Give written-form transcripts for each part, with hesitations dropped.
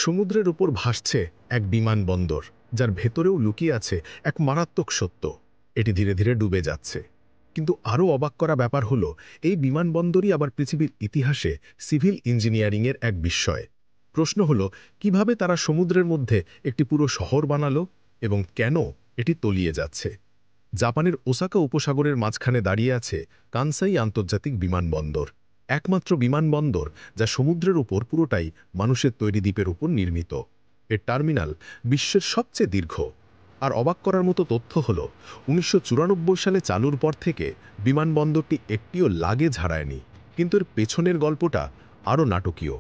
সমুদ্রের উপর ভাসছে এক বিমানবন্দর, যার ভেতরেও লুকিয়ে আছে এক মারাত্মক সত্য। এটি ধীরে ধীরে ডুবে যাচ্ছে। কিন্তু আরও অবাক করা ব্যাপার হলো, এই বিমানবন্দরই আবার পৃথিবীর ইতিহাসে সিভিল ইঞ্জিনিয়ারিংয়ের এক বিস্ময়। প্রশ্ন হলো, কিভাবে তারা সমুদ্রের মধ্যে একটি পুরো শহর বানালো এবং কেন এটি তলিয়ে যাচ্ছে। জাপানের ওসাকা উপসাগরের মাঝখানে দাঁড়িয়ে আছে কানসাই আন্তর্জাতিক বিমানবন্দর, একমাত্র বিমানবন্দর যা সমুদ্রের উপর পুরোটাই মানুষের তৈরি দ্বীপের উপর নির্মিত। এর টার্মিনাল বিশ্বের সবচেয়ে দীর্ঘ। আর অবাক করার মতো তথ্য হল, ১৯৯৪ সালে চালুর পর থেকে বিমানবন্দরটি একটিও লাগেজ হারায়নি। কিন্তু এর পেছনের গল্পটা আরও নাটকীয়।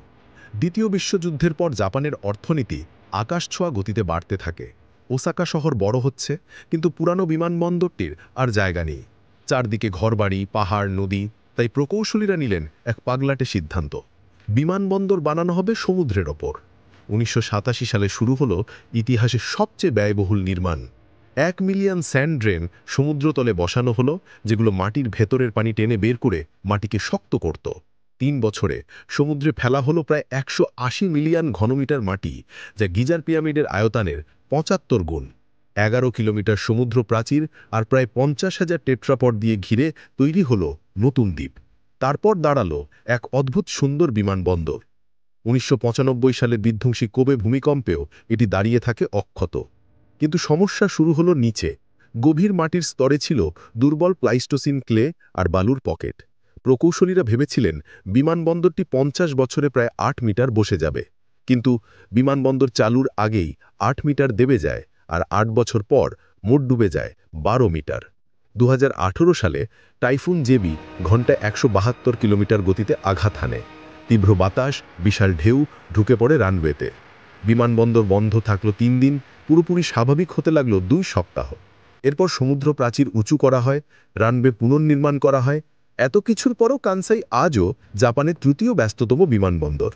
দ্বিতীয় বিশ্বযুদ্ধের পর জাপানের অর্থনীতি আকাশছোঁয়া গতিতে বাড়তে থাকে। ওসাকা শহর বড় হচ্ছে, কিন্তু পুরানো বিমানবন্দরটির আর জায়গা নেই। চারদিকে ঘরবাড়ি, পাহাড়, নদী। তাই প্রকৌশলীরা নিলেন এক পাগলাটে সিদ্ধান্ত: বিমানবন্দর বানানো হবে সমুদ্রের ওপর। ১৯৮৭ সালে শুরু হলো ইতিহাসের সবচেয়ে ব্যয়বহুল নির্মাণ। ১ মিলিয়ন স্যান্ড ড্রেন সমুদ্রতলে বসানো হলো, যেগুলো মাটির ভেতরের পানি টেনে বের করে মাটিকে শক্ত করত। ৩ বছরে সমুদ্রে ফেলা হলো প্রায় ১৮০ মিলিয়ন ঘনমিটার মাটি, যা গিজার পিরামিডের আয়তনের ৭৫ গুণ। ১১ কিলোমিটার সমুদ্র প্রাচীর আর প্রায় ৫০,০০০ টেট্রাপড দিয়ে ঘিরে তৈরি হলো নতুন দ্বীপ। তারপর দাঁড়ালো এক অদ্ভুত সুন্দর বিমানবন্দর। ১৯৯৫ সালের বিধ্বংসী কোবে ভূমিকম্পেও এটি দাঁড়িয়ে থাকে অক্ষত। কিন্তু সমস্যা শুরু হলো নিচে। গভীর মাটির স্তরে ছিল দুর্বল প্লাইস্টোসিন ক্লে আর বালুর পকেট। প্রকৌশলীরা ভেবেছিলেন বিমানবন্দরটি ৫০ বছরে প্রায় ৮ মিটার বসে যাবে। কিন্তু বিমানবন্দর চালুর আগেই ৮ মিটার দেবে যায়, আর ৮ বছর পর মোট ডুবে যায় ১২ মিটার। ২০১৮ সালে টাইফুন জেবি ঘন্টায় ১৭২ কিলোমিটার গতিতে আঘাত হানে। তীব্র বাতাস, বিশাল ঢেউ ঢুকে পড়ে রানওয়েতে। বিমানবন্দর বন্ধ থাকলো ৩ দিন, পুরোপুরি স্বাভাবিক হতে লাগলো ২ সপ্তাহ। এরপর সমুদ্র প্রাচীর উঁচু করা হয়, রানওয়ে পুনর্নির্মাণ করা হয়। এত কিছুর পরও কানসাই আজও জাপানের তৃতীয় ব্যস্ততম বিমানবন্দর।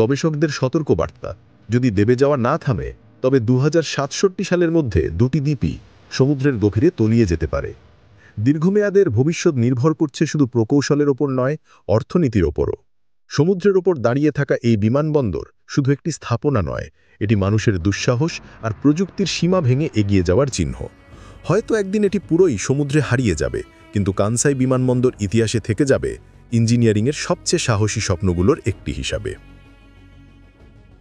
গবেষকদের সতর্কবার্তা: যদি দেবে যাওয়া না থামে, তবে ২০৬৭ সালের মধ্যে দুটি দ্বীপই সমুদ্রের গভীরে তলিয়ে যেতে পারে। দীর্ঘমেয়াদের ভবিষ্যৎ নির্ভর করছে শুধু প্রকৌশলের ওপর নয়, অর্থনীতির ওপরও। সমুদ্রের ওপর দাঁড়িয়ে থাকা এই বিমানবন্দর শুধু একটি স্থাপনা নয়, এটি মানুষের দুঃসাহস আর প্রযুক্তির সীমা ভেঙে এগিয়ে যাওয়ার চিহ্ন। হয়তো একদিন এটি পুরোই সমুদ্রে হারিয়ে যাবে, কিন্তু কানসাই বিমানবন্দর ইতিহাসে থেকে যাবে ইঞ্জিনিয়ারিংয়ের সবচেয়ে সাহসী স্বপ্নগুলোর একটি হিসাবে।